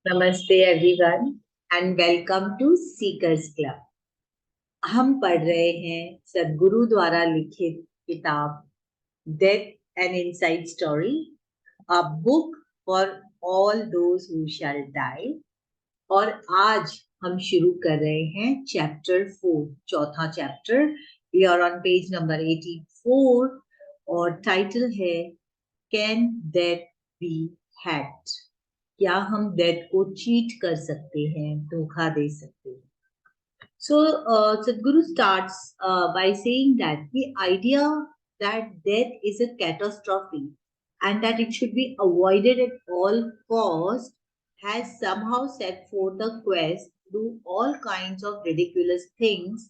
नमस्ते everyone and welcome to seekers club. हम पढ़ रहे हैं सदगुरु द्वारा लिखित किताब death and inside story, a book for all those who shall die. और आज हम शुरू कर रहे हैं चैप्टर 4, चौथा chapter. We are on page number 84 और टाइटल है कैन डेथ बी हैक्ड? क्या हम डेथ को चीट कर सकते हैं, धोखा दे सकते हैं? So Sadhguru starts by saying that the idea that death is a catastrophe and that it should be avoided at all costs has somehow set forth a quest to do all kinds of ridiculous things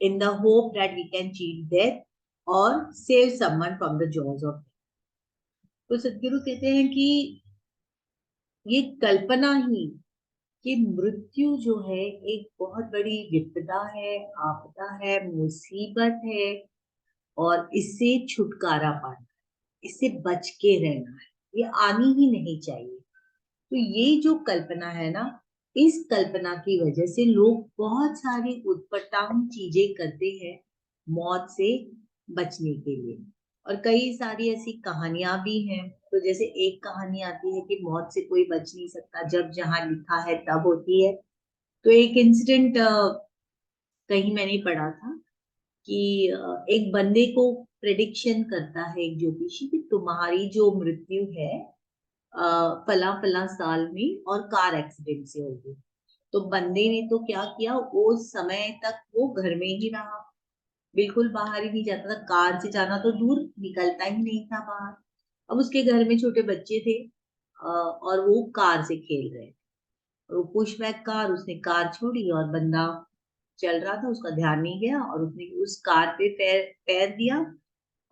in the hope that we can cheat death or save someone from the jaws of death. तो सदगुरु कहते हैं कि ये कल्पना ही कि मृत्यु जो है एक बहुत बड़ी विपदा है, आपदा है, मुसीबत है और इससे छुटकारा पाना, इससे बच के रहना है, ये आनी ही नहीं चाहिए। तो ये जो कल्पना है ना, इस कल्पना की वजह से लोग बहुत सारी उटपटांग चीजें करते हैं मौत से बचने के लिए। और कई सारी ऐसी कहानियां भी हैं। तो जैसे एक कहानी आती है कि मौत से कोई बच नहीं सकता, जब जहां लिखा है तब होती है। तो एक इंसिडेंट कहीं मैंने पढ़ा था कि एक बंदे को प्रेडिक्शन करता है एक ज्योतिषी कि तुम्हारी जो मृत्यु है फला फला साल में और कार एक्सीडेंट से होगी। तो बंदे ने तो क्या किया, वो समय तक वो घर में ही रहा, बिल्कुल बाहर ही नहीं जाता था, कार से जाना तो दूर, निकलता ही नहीं था बाहर। अब उसके घर में छोटे बच्चे थे और वो कार से खेल रहे थे। और वो पुश बैक कार, उसने कार छोड़ी और बंदा चल रहा था, उसका ध्यान नहीं गया और उसने उस कार पे पैर पैर दिया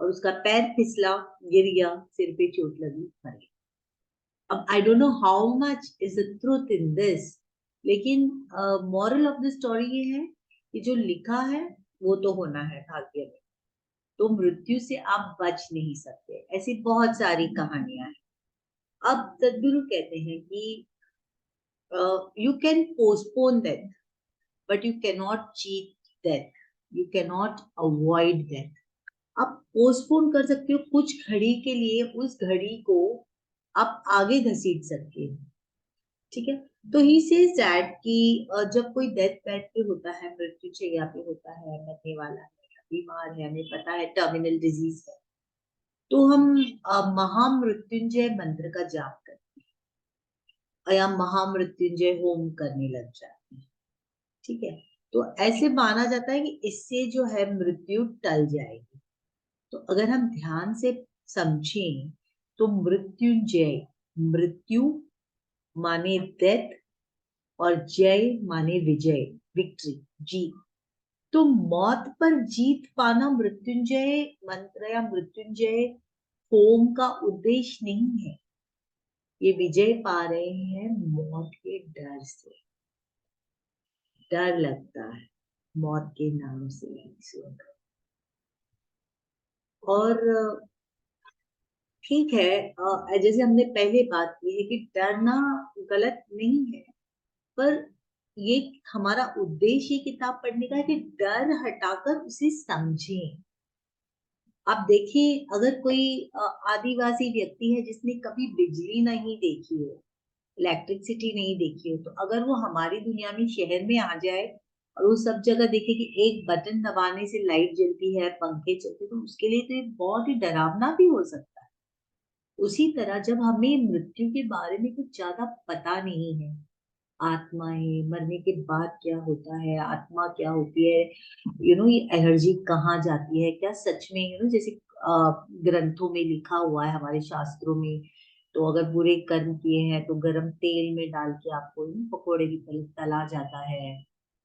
और उसका पैर फिसला, गिर गया, सिर पे चोट लगी, मर गया। अब I don't know how much is the truth in this, लेकिन मॉरल ऑफ द स्टोरी ये है कि जो लिखा है वो तो होना है भाग्य में। तो मृत्यु से आप बच नहीं सकते। ऐसी बहुत सारी कहानियां हैं। अब सदगुरु कहते हैं कि you can postpone death but you cannot cheat death, you cannot avoid death. आप पोस्टपोन कर सकते हो कुछ घड़ी के लिए, उस घड़ी को आप आगे घसीट सकते हो, ठीक है। तो ही सेज दैट कि जब कोई डेथ बेड पे होता है, मृत्युशैया पे होता है, मरने वाला है, बीमार है, हमें पता है टर्मिनल डिजीज है, तो हम महामृत्युंजय मंत्र का जाप करते हैं या महामृत्युंजय होम करने लग जाते हैं, ठीक है। तो ऐसे माना जाता है कि इससे जो है मृत्यु टल जाएगी। तो अगर हम ध्यान से समझें तो मृत्युंजय, मृत्यु माने डेथ और जय माने विजय, विक्ट्री, जीत। तो मौत पर जीत पाना मृत्युंजय मंत्र या मृत्युंजय होम का उद्देश्य नहीं है। ये विजय पा रहे हैं मौत के डर से। डर लगता है मौत के नाम से ही सुन। और ठीक है, जैसे हमने पहले बात की है कि डरना गलत नहीं है, पर ये हमारा उद्देश्य ये किताब पढ़ने का है कि डर हटाकर उसे समझें। आप देखिए, अगर कोई आदिवासी व्यक्ति है जिसने कभी बिजली नहीं देखी हो, इलेक्ट्रिसिटी नहीं देखी हो, तो अगर वो हमारी दुनिया में शहर में आ जाए और वो सब जगह देखे कि एक बटन दबाने से लाइट जलती है, पंखे चलते, तो उसके लिए तो ये बहुत ही डरावना भी हो सकता है। उसी तरह जब हमें मृत्यु के बारे में कुछ ज्यादा पता नहीं है, आत्मा है, मरने के बाद क्या होता है, आत्मा क्या होती है, ये एनर्जी कहाँ जाती है, क्या सच में जैसे ग्रंथों में लिखा हुआ है, हमारे शास्त्रों में, तो अगर बुरे कर्म किए हैं तो गरम तेल में डाल के आपको पकोड़े की तरह तला जाता है।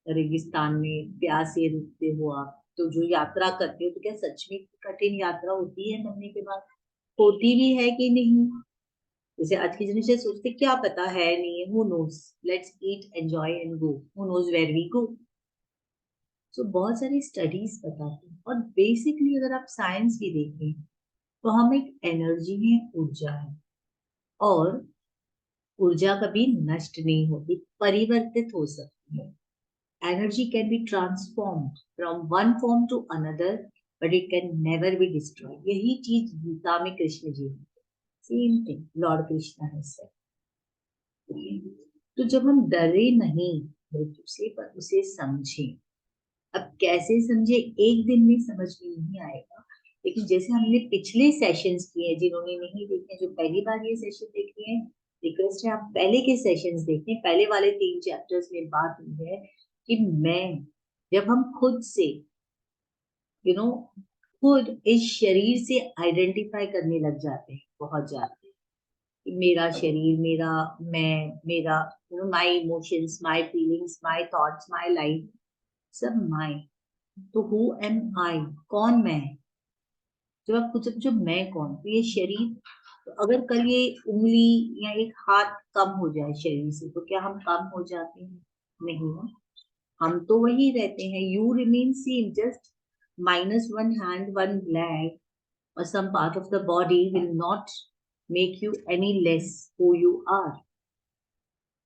रेगिस्तान में प्यासे रुकते हो आप, तो जो यात्रा करते हो, तो क्या सच में कठिन यात्रा होती है मरने के बाद? होती भी है कि नहीं? जैसे आज की जनरेशन सोचते क्या पता है, नहीं है, who knows, let's eat enjoy and go, who knows where we go. So बहुत सारी स्टडीज बताती हैं। और बेसिकली अगर आप साइंस भी देखें तो हम एक एनर्जी है, ऊर्जा है। और ऊर्जा कभी नष्ट नहीं होती, परिवर्तित हो सकती है। Energy can be transformed from one form to another, but it can never be destroyed. यही चीज गीता में कृष्ण जी ने, सेम थिंग लॉर्ड कृष्णा ने सेड। तो जब हम डरे नहीं मृत्यु से, पर उसे समझें। अब कैसे समझे, एक दिन में समझ में नहीं आएगा, लेकिन जैसे हमने पिछले सेशंस किए हैं, जिन्होंने नहीं देखे, जो पहली बार ये सेशन देख रहे हैं, रिक्वेस्ट है आप पहले के सेशंस देखें। पहले वाले 3 चैप्टर्स में बात हुई है कि मैं, जब हम खुद से खुद इस शरीर से आइडेंटिफाई करने लग जाते हैं बहुत ज्यादा, कि मेरा शरीर, मेरा मैं, मेरा my emotions, my feelings, my thoughts, my life, सब माय। तो हु एम आई, कौन मैं? जब आप खुद से पूछो मैं कौन, तो ये शरीर। तो अगर कल ये उंगली या एक हाथ कम हो जाए शरीर से, तो क्या हम कम हो जाते हैं? नहीं ना, हम तो वही रहते हैं। You remain same, just -1 hand, 1 leg, or some part of the body will not make you any less who you are.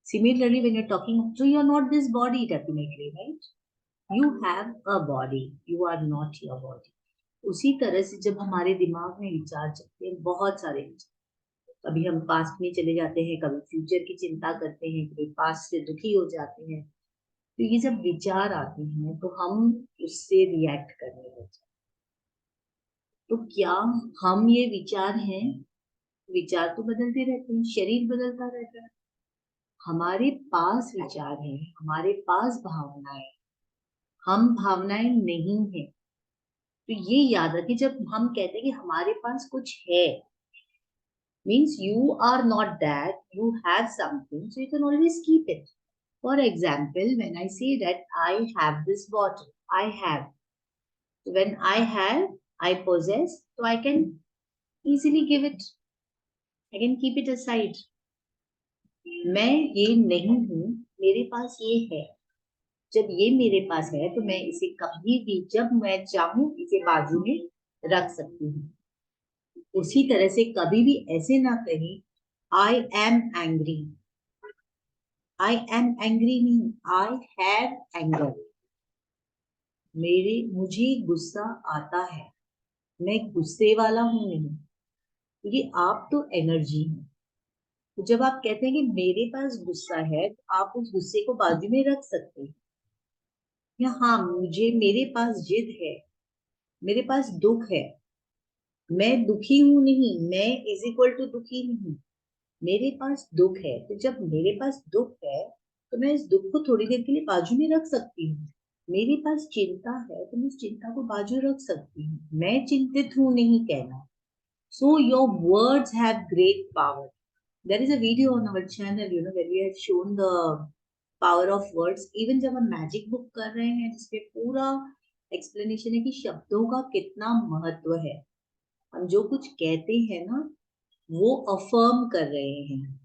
Similarly, when you're talking, so you're not this body definitely, right? You have a body, you are not your body. उसी तरह से जब हमारे दिमाग में विचार चलते हैं, बहुत सारे विचार, कभी हम पास्ट में चले जाते हैं, कभी फ्यूचर की चिंता करते हैं, कभी पास्ट से दुखी हो जाते हैं। तो ये जब विचार आते हैं तो हम उससे रिएक्ट करने लगते हैं। तो क्या हम ये विचार हैं? विचार तो बदलते रहते हैं, शरीर बदलता रहता है। हमारे पास विचार है, हमारे पास भावनाएं, हम भावनाएं नहीं है। तो ये याद रखिए, जब हम कहते हैं कि हमारे पास कुछ है, means you are not that, you have something, so you can always keep it. For example, when I say that I have this bottle, I have, so when I have, I possess, so I can easily give it, I can keep it aside. मैं ये नहीं हूं, मेरे पास ये है। जब ये मेरे पास है तो मैं इसे कभी भी जब मैं चाहूं इसे बाजू में रख सकती हूँ। उसी तरह से कभी भी ऐसे ना कहें I am angry. I am angry नहीं, आई हैव एंगर। मुझे गुस्सा आता है, मैं गुस्से वाला हूं नहीं, क्योंकि आप तो एनर्जी है। तो जब आप कहते हैं कि मेरे पास गुस्सा है, तो आप उस गुस्से को बाजू में रख सकते हैं। या हाँ, मेरे पास जिद है, मेरे पास दुख है, मैं दुखी हूं नहीं, मैं इज इक्वल टू दुखी नहीं, मेरे पास दुख है। तो जब मेरे पास दुख है, तो मैं इस दुख को थोड़ी देर के लिए बाजू में रख सकती हूँ। मेरे पास चिंता है, तो मैं उस चिंता को बाजू रख सकती हूँ। मैं चिंतित हूं नहीं कहना। So your words have great power. There is a video on our channel, where we have shown the power of words. Even जब हम मैजिक बुक कर रहे हैं, जिसपे पूरा एक्सप्लेनेशन है कि शब्दों का कितना महत्व है। हम जो कुछ कहते हैं ना, वो अफर्म कर रहे हैं।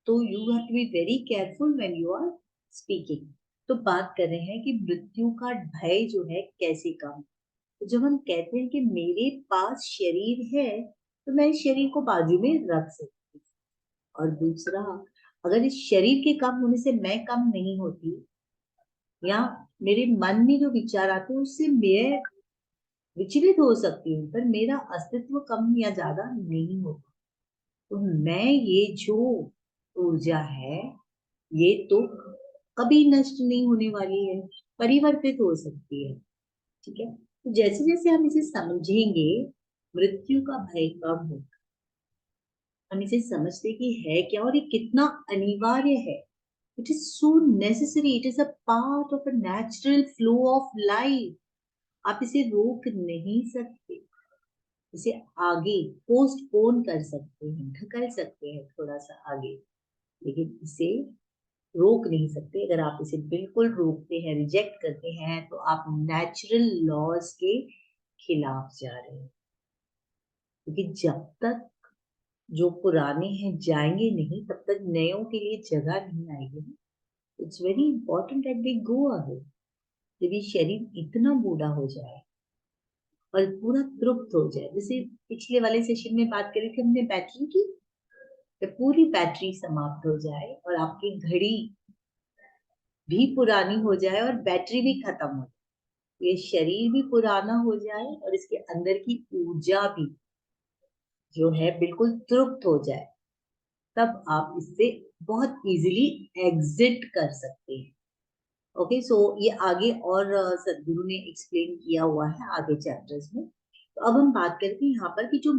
तो you have to be very careful when you are speaking. तो बात कर रहे हैं कि मृत्यु का भय जो है कैसे कम। तो जब हम कहते हैं कि मेरे पास शरीर है, तो मैं इस शरीर को बाजू में रख सकती हूँ। और दूसरा, अगर इस शरीर के कम होने से मैं कम नहीं होती, या मेरे मन में जो विचार आते हैं उससे मैं विचलित हो सकती हूँ, पर मेरा अस्तित्व कम या ज्यादा नहीं होगा। तो मैं, ये जो ऊर्जा है, ये तो कभी नष्ट नहीं होने वाली है, परिवर्तित हो सकती है। ठीक है, तो जैसे जैसे हम इसे समझेंगे, मृत्यु का भय कम होगा। हम इसे समझते कि है क्या और ये कितना अनिवार्य है। It is so necessary, it is a part of a natural flow of life. आप इसे रोक नहीं सकते, इसे आगे पोस्टपोन कर सकते हैं, ढकल सकते हैं थोड़ा सा आगे, लेकिन इसे रोक नहीं सकते। अगर आप इसे बिल्कुल रोकते हैं, रिजेक्ट करते हैं, तो आप नेचुरल लॉज के खिलाफ जा रहे हैं। क्योंकि जब तक जो पुराने हैं जाएंगे नहीं, तब तक नयों के लिए जगह नहीं आएगी। It's very important that they go away. जब ये शरीर इतना बूढ़ा हो जाए और पूरा तृप्त हो जाए, जैसे पिछले वाले सेशन में बात करी थी हमने बैटरी की, जब पूरी बैटरी समाप्त हो जाए और आपकी घड़ी भी पुरानी हो जाए और बैटरी भी खत्म हो जाए, ये शरीर भी पुराना हो जाए और इसके अंदर की ऊर्जा भी जो है बिल्कुल तृप्त हो जाए, तब आप इससे बहुत इजीली एग्जिट कर सकते हैं। ओके, सो ये आगे और सदगुरु ने एक्सप्लेन किया हुआ है आगे चैप्टर्स में। तो अब हम बात करते हैं यहाँ पर कि जो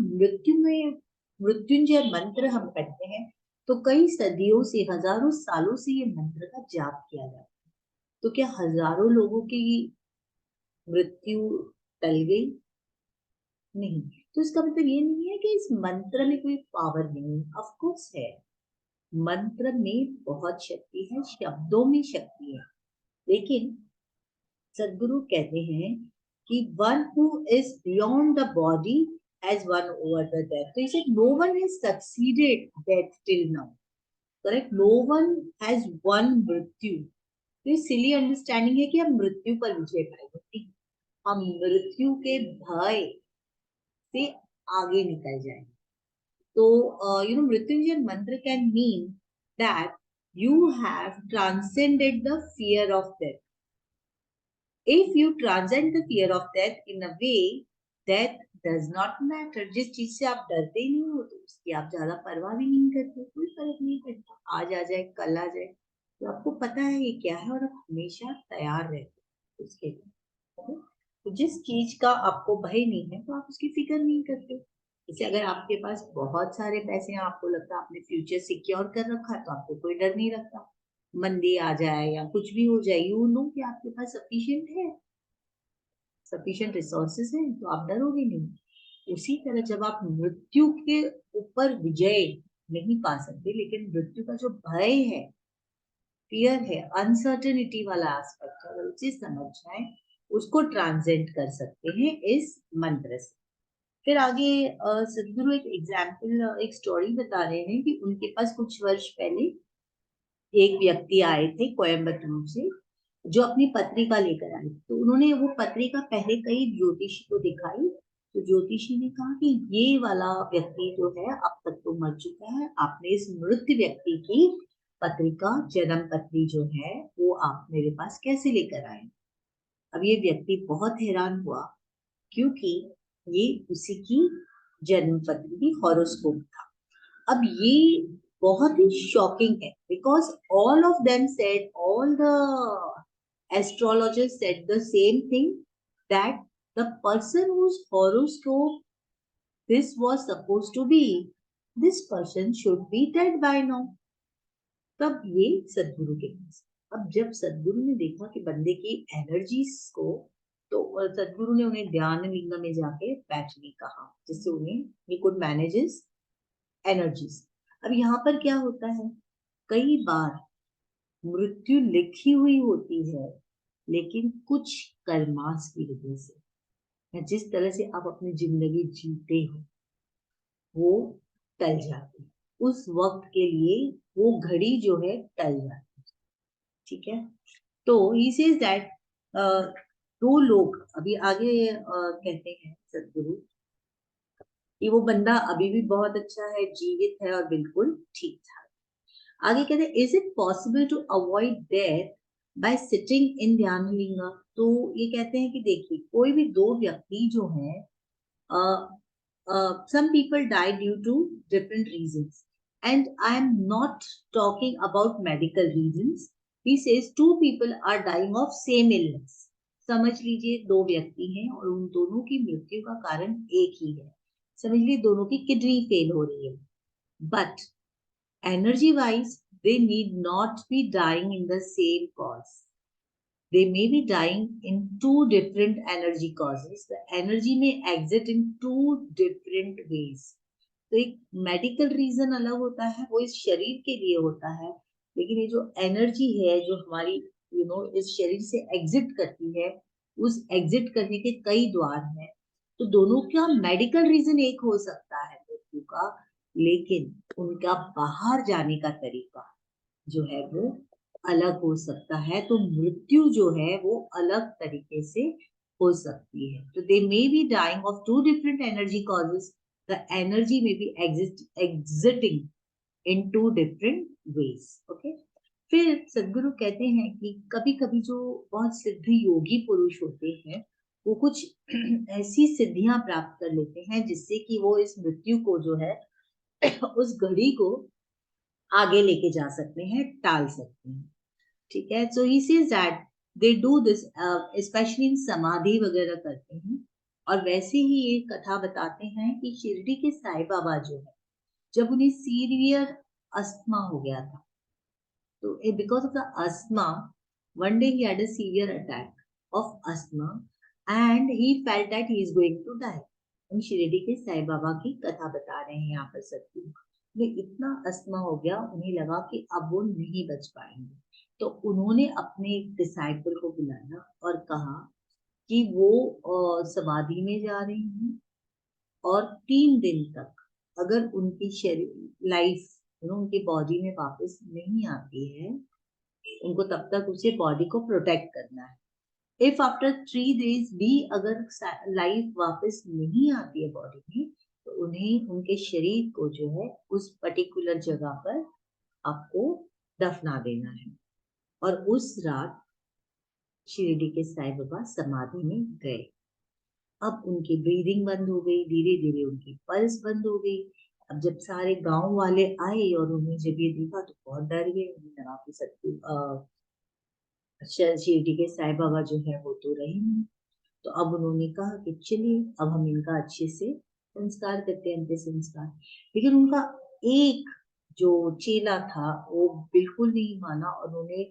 मृत्युंजय मंत्र हम पढ़ते हैं, तो कई सदियों से, हजारों सालों से ये मंत्र का जाप किया जाता है। तो क्या हजारों लोगों की मृत्यु टल गई? नहीं। तो इसका मतलब ये नहीं है कि इस मंत्र में कोई पावर नहीं है, ऑफ कोर्स है। मंत्र में बहुत शक्ति है, शब्दों में शक्ति है, लेकिन सदगुरु कहते हैं कि one who is beyond the body has won over the death. तो इसे no one has succeeded death till now, correct? No one has won मृत्यु। तो ये सिली अंडरस्टैंडिंग है कि हम मृत्यु पर विजय पाएंगे, हम मृत्यु के भय से आगे निकल जाएंगे। तो मृत्युंजय मंत्र can mean that you have transcended the fear of death. If you transcend the fear of death in a way, death does not matter. जिस चीज से आप डरते ही नहीं हो तो उसकी आप ज्यादा परवाह भी नहीं करते, कोई फर्क नहीं पड़ता, आज आ जाए कल आ जाए, तो आपको पता है ये क्या है और आप हमेशा तैयार रहते उसके लिए। तो जिस चीज का आपको भय नहीं है तो आप उसकी फिक्र नहीं करते। जैसे अगर आपके पास बहुत सारे पैसे हैं, आपको लगता है आपने फ्यूचर सिक्योर कर रखा, तो आपको कोई डर नहीं लगता। मंदी आ जाए या कुछ भी हो जाए, यू नो कि आपके पास सफिशिएंट है, सफिशिएंट रिसोर्सेस हैं, तो आप डरोगे नहीं। उसी तरह जब आप मृत्यु के ऊपर विजय नहीं पा सकते, लेकिन मृत्यु का जो भय है, फियर है, अनसर्टेनिटी वाला एस्पेक्ट, अगर उसे समझ जाए, उसको ट्रांसेंड कर सकते हैं इस मंत्र से। फिर आगे सदगुरु एक एग्जाम्पल, एक स्टोरी बता रहे हैं कि उनके पास कुछ वर्ष पहले एक व्यक्ति आए थे कोयम्बटूर से, जो अपनी पत्रिका लेकर आए। तो उन्होंने वो पत्रिका पहले कई ज्योतिषी को दिखाई, तो ज्योतिषी ने कहा कि ये वाला व्यक्ति जो है अब तक तो मर चुका है, आपने इस मृत व्यक्ति की पत्रिका, जन्म पत्री जो है वो आप मेरे पास कैसे लेकर आए? अब ये व्यक्ति बहुत हैरान हुआ, क्योंकि ये उसी की जन्म पत्री की हॉरोस्कोप था। अब ये बहुत ही शॉकिंग है, because all of them said, all the astrologers said the same thing, that the person whose horoscope this was supposed to be, this person should be dead by now. तब ये सदगुरु के पास, अब जब सदगुरु ने देखा कि बंदे की एनर्जीज को, तो सदगुरु ने उन्हें ध्यान लिंग में जाके बैठने कहा, जिससे उन्हें he could manage his energies। अब यहाँ पर क्या होता है, कई बार मृत्यु लिखी हुई होती है, लेकिन कुछ कर्मास की वजह से, या जिस तरह से आप अपनी जिंदगी जीते हो, वो टल जाती है। उस वक्त के लिए वो घड़ी जो है टल जाती है, ठीक है? तो ही सेज दैट दो लोग, अभी आगे कहते हैं सदगुरु कि वो बंदा अभी भी बहुत अच्छा है, जीवित है और बिल्कुल ठीक ठाक। आगे कहते हैं, is it possible to avoid death by sitting in Dhyanalinga? तो ये कहते हैं कि देखिए, कोई भी दो व्यक्ति जो है, some people die due to different reasons, and I am not talking about medical reasons. He says two people are dying of same illness. समझ लीजिए दो व्यक्ति हैं और उन दोनों की मृत्यु का कारण एक ही है। समझ लीजिए दोनों की किडनी फेल हो रही है, but energy wise they need not be dying in the same cause. They may be dying in two different energy causes. The energy may exit in two different ways. तो एक medical reason अलग होता है, वो इस शरीर के लिए होता है, लेकिन ये जो एनर्जी है जो हमारी इस शरीर से एग्जिट करती है, उस एग्जिट करने के कई द्वार हैं। तो दोनों का मेडिकल रीजन एक हो सकता है मृत्यु का, लेकिन उनका बाहर जाने का तरीका जो है वो अलग हो सकता है। तो मृत्यु जो है वो अलग तरीके से हो सकती है। तो they may be dying of two different energy causes, the energy may be exiting in two different ways. Okay. फिर सदगुरु कहते हैं कि कभी कभी जो बहुत सिद्ध योगी पुरुष होते हैं वो कुछ ऐसी सिद्धियां प्राप्त कर लेते हैं जिससे कि वो इस मृत्यु को जो है उस घड़ी को आगे लेके जा सकते हैं, टाल सकते हैं. ठीक है. So he says that they do this specially in samadhi वगैरह करते हैं. और वैसे ही ये कथा बताते हैं कि शिरडी के साईं बाबा जो है जब उन्हें सीवियर अस्थमा हो गया था, तो because of the asthma one day he had a severe attack of asthma and he felt that he is going to die. हम शिरडी के साईं बाबा की कथा बता रहे हैं यहाँ पर सत्संग. उन्हें इतना अस्थमा हो गया, उन्हें लगा कि अब वो नहीं बच पाएंगे. तो उन्होंने अपने डिसाइपल को बुलाया और कहा कि वो समाधि में जा रही हैं और 3 दिन तक अगर उनकी शरीर लाइफ उनकी बॉडी में वापस नहीं आती है, उनको तब तक उसे बॉडी को प्रोटेक्ट करना है. इफ आफ्टर 3 days भी अगर लाइफ वापस नहीं आती है बॉडी में, तो उन्हें उनके शरीर को जो है उस पर्टिकुलर जगह पर आपको दफना देना है. और उस रात शिरडी के साईं बाबा समाधि में गए. अब उनकी ब्रीदिंग बंद हो गई, धीरे धीरे उनकी पल्स बंद हो गई. अब जब सारे गांव वाले आए और उन्हें जब ये देखा तो बहुत डर गए. उन्हें लगा कि सत्य शिरडी के साईं बाबा जो है वो तो रहे नहीं. तो अब उन्होंने कहा कि चलिए अब हम इनका अच्छे से संस्कार करते हैं, अंतिम संस्कार. लेकिन उनका एक जो चेला था वो बिल्कुल नहीं माना और उन्होंने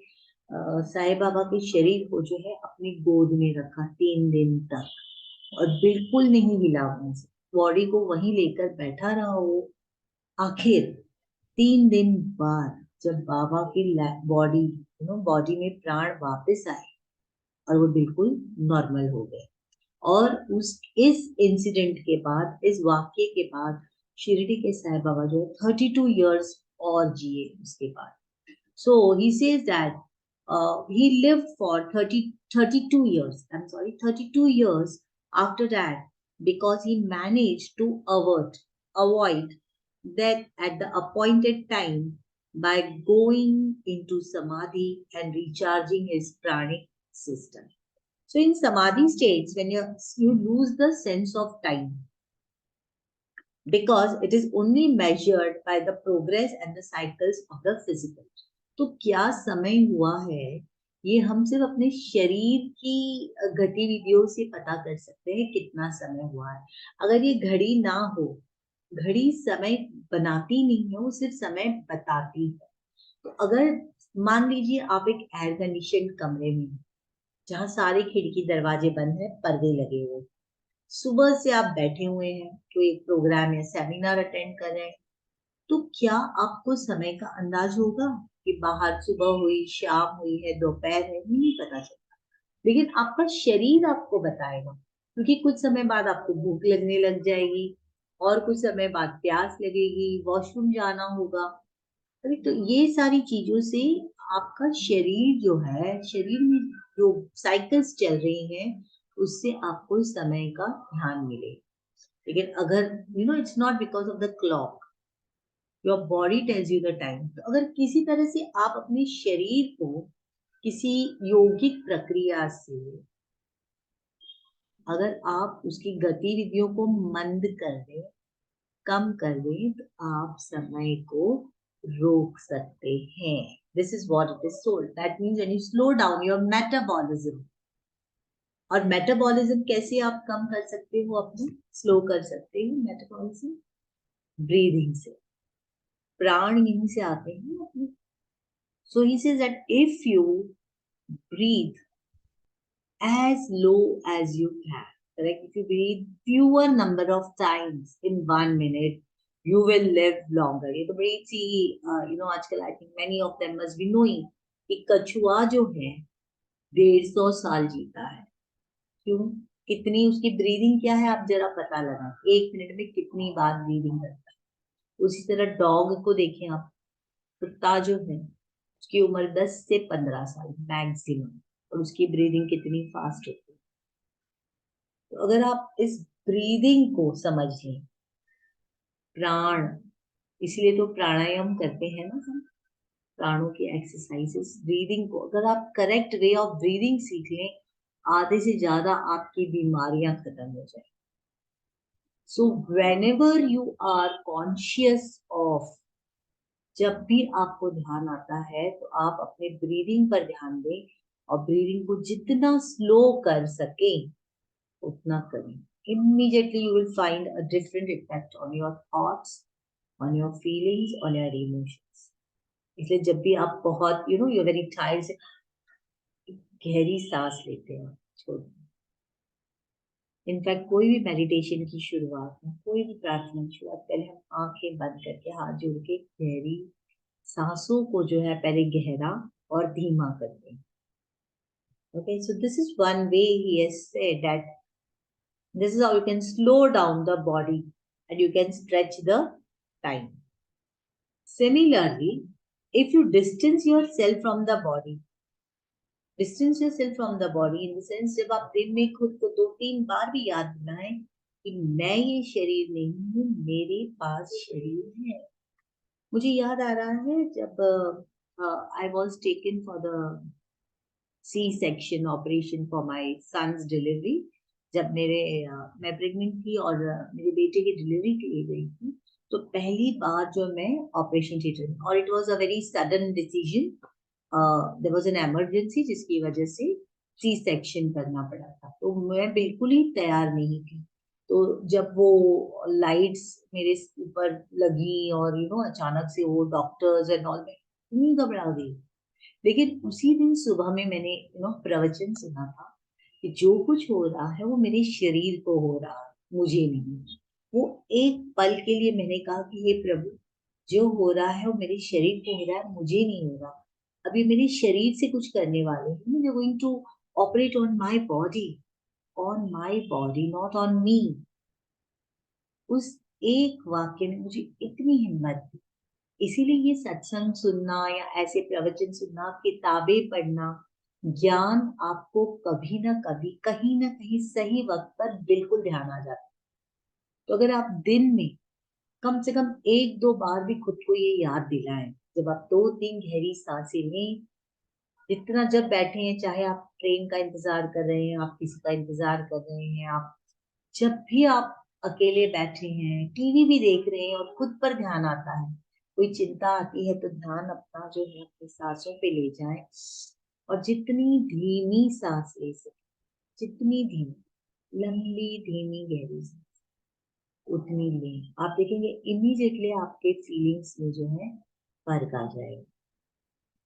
साईं बाबा के शरीर को जो है अपनी गोद में रखा 3 दिन तक और बिल्कुल नहीं हिला उनसे. बॉडी को वहीं लेकर बैठा रहा वो. आखिर 3 दिन बाद जब बाबा की बॉडी बॉडी में प्राण वापस आए और वो बिल्कुल नॉर्मल हो गए. और इस इंसिडेंट के बाद, इस वाक्य के बाद शिरडी के साईं बाबा जो 32 इयर्स और जिए उसके बाद. So he says that he lived for 32 years. I'm sorry, 32 years after that, because he managed to avoid death at the appointed time by going into samadhi and recharging his pranic system. So in samadhi states, when you lose the sense of time, because it is only measured by the progress and the cycles of the physical. तो क्या समय हुआ है ये हम सिर्फ अपने शरीर की गतिविधियों से पता कर सकते हैं कितना समय हुआ है. अगर ये घड़ी ना हो, घड़ी समय बनाती नहीं है, वो सिर्फ समय बताती है. तो अगर मान लीजिए आप एक एयर कंडीशन कमरे में जहाँ सारे खिड़की दरवाजे बंद है, पर्दे लगे हुए, सुबह से आप बैठे हुए हैं, कोई एक प्रोग्राम या सेमिनार अटेंड कर रहे हैं, तो क्या आपको समय का अंदाज होगा कि बाहर सुबह हुई, शाम हुई है, दोपहर है? नहीं पता चलता. लेकिन आपका शरीर आपको बताएगा, क्योंकि कुछ समय बाद आपको भूख लगने लग जाएगी और कुछ समय बाद प्यास लगेगी, वॉशरूम जाना होगा. अरे तो ये सारी चीजों से आपका शरीर जो है, शरीर में जो साइकिल्स चल रही हैं, उससे आपको समय का ध्यान मिले. लेकिन अगर it's not because of the clock, your body tells you the time. तो अगर किसी तरह से आप अपने शरीर को किसी यौगिक प्रक्रिया से अगर आप उसकी गतिविधियों को मंद कर दें, कम कर दें, तो आप समय को रोक सकते हैं. This is what it is told. That means when you slow down your metabolism. और मेटाबॉलिज्म कैसे आप कम कर सकते हो, अपने स्लो कर सकते हो मेटाबॉलिज्म? ब्रीदिंग से. प्राण यहीं से आते हैं अपने. So he says that if you breathe as low as you can, correct? If you breathe fewer number of times in 1 minute, you will live longer. ये तो बड़ी सी आजकल I think many of them must be knowing कि कछुआ जो है 150 साल जीता है. क्यों? कितनी उसकी ब्रीदिंग क्या है आप जरा पता लगा, 1 मिनट में कितनी बार ब्रीदिंग करता है. उसी तरह डॉग को देखें आप, कुत्ता जो है उसकी उम्र 10 से 15 साल मैक्सिमम, और उसकी ब्रीदिंग कितनी फास्ट होती है. तो अगर आप इस ब्रीदिंग को समझ लें, प्राण इसलिए तो प्राणायाम करते हैं ना हम, प्राणों की एक्सरसाइजेस, ब्रीदिंग को अगर आप करेक्ट वे ऑफ ब्रीदिंग सीख लें, आधे से ज्यादा आपकी बीमारियां खत्म हो जाए। So whenever you are conscious of, जब भी आपको ध्यान आता है तो आप अपने ब्रीदिंग पर ध्यान दें और ब्रीदिंग को जितना स्लो कर सके उतना करें। Immediately you will find a different effect on your thoughts, on your feelings, on your emotions. इसलिए जब भी आप बहुत you're very tired से गहरी सांस लेते हैं, छोड़, इनफैक्ट कोई भी मेडिटेशन की शुरुआत में, कोई भी प्रार्थना की शुरुआत, पहले हम आंखें बंद करके हाथ जोड़ के गहरी सांसों को जो है पहले गहरा और धीमा करते हैं। Okay, so this is one way he has said that this is how you can slow down the body and you can stretch the time. Similarly, if you distance yourself from the body, distance yourself from the body in the sense, जब आप दिन में खुद को 2-3 बार भी याद दिलाएं कि मैं ये शरीर नहीं हूँ, मेरे पास शरीर है। मुझे याद आ रहा है जब I was taken for the C-section operation for my son's delivery, जब मैं प्रेग्नेंट थी और मेरे बेटे की डिलीवरी के लिए गई थी, तो पहली बार जो मैं ऑपरेशन थिएटर में, और it was a very sudden decision, there was an emergency जिसकी वजह से सी सेक्शन करना पड़ा था, तो मैं बिल्कुल ही तैयार नहीं थी। तो जब वो लाइट्स मेरे ऊपर लगी और अचानक से वो डॉक्टर्स एंड ऑल, मैं इतनी घबरा गई। लेकिन उसी दिन सुबह में मैंने प्रवचन सुना था कि जो कुछ हो रहा है वो मेरे शरीर को हो रहा है, मुझे नहीं। वो एक पल के लिए मैंने कहा कि हे प्रभु, जो हो रहा है वो मेरे शरीर को हो रहा है, मुझे नहीं हो रहा। अभी मेरे शरीर से कुछ करने वाले हैं, they going to operate on my body not on me. उस एक वाक्य ने मुझे इतनी हिम्मत दी। इसीलिए ये सत्संग सुनना या ऐसे प्रवचन सुनना, किताबें पढ़ना, ज्ञान आपको कभी ना कभी कहीं ना कहीं सही वक्त पर बिल्कुल ध्यान आ जाता है। तो अगर आप दिन में कम से कम 1-2 बार भी खुद को ये याद दिलाएं, जब आप 2-3 गहरी सांसें लें, जितना जब बैठे हैं, चाहे आप ट्रेन का इंतजार कर रहे हैं, आप किसी का इंतजार कर रहे हैं, आप जब भी आप अकेले बैठे हैं, टीवी भी देख रहे हैं और खुद पर ध्यान आता है, कोई चिंता आती है, तो ध्यान अपना जो है अपनी सांसों पे ले जाए और जितनी धीमी सांस ले सके, जितनी धीमी, लंबी धीमी गहरी सांस उतनी लें। आप देखेंगे इमीडिएटली आपके फीलिंग्स में जो है फर्क आ जाएगा,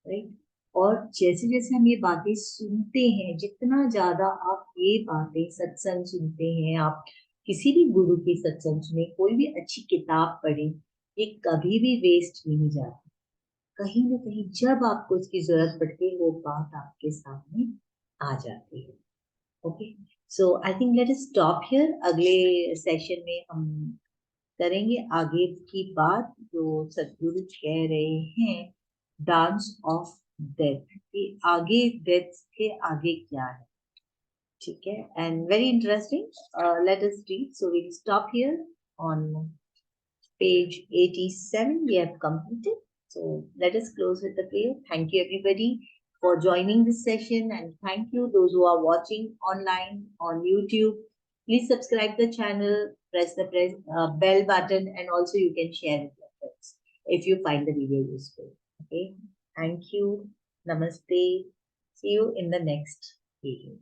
राइट। और जैसे जैसे हम ये बातें सुनते हैं, जितना ज्यादा आप ये बातें सत्संग सुनते हैं, आप किसी भी गुरु की सत्संग सुने, कोई भी अच्छी किताब पढ़े, ये कभी भी वेस्ट नहीं जाती। कहीं ना कहीं जब आपको इसकी जरूरत पड़ती है, वो बात आपके सामने आ जाती है। Okay, so I think let us stop here. अगले सेशन में हम करेंगे आगे की बात, जो सदगुरु कह रहे हैं, डांस ऑफ डेथ, कि आगे डेथ के आगे क्या है। ठीक है, and very interesting. Let us read, so we will stop here on page 87. We have completed, so let us close with the prayer. Thank you everybody for joining this session, and thank you those who are watching online on YouTube. Please subscribe the channel, press the bell button, and also you can share with your friends if you find the video useful. Okay, thank you. Namaste. See you in the next video.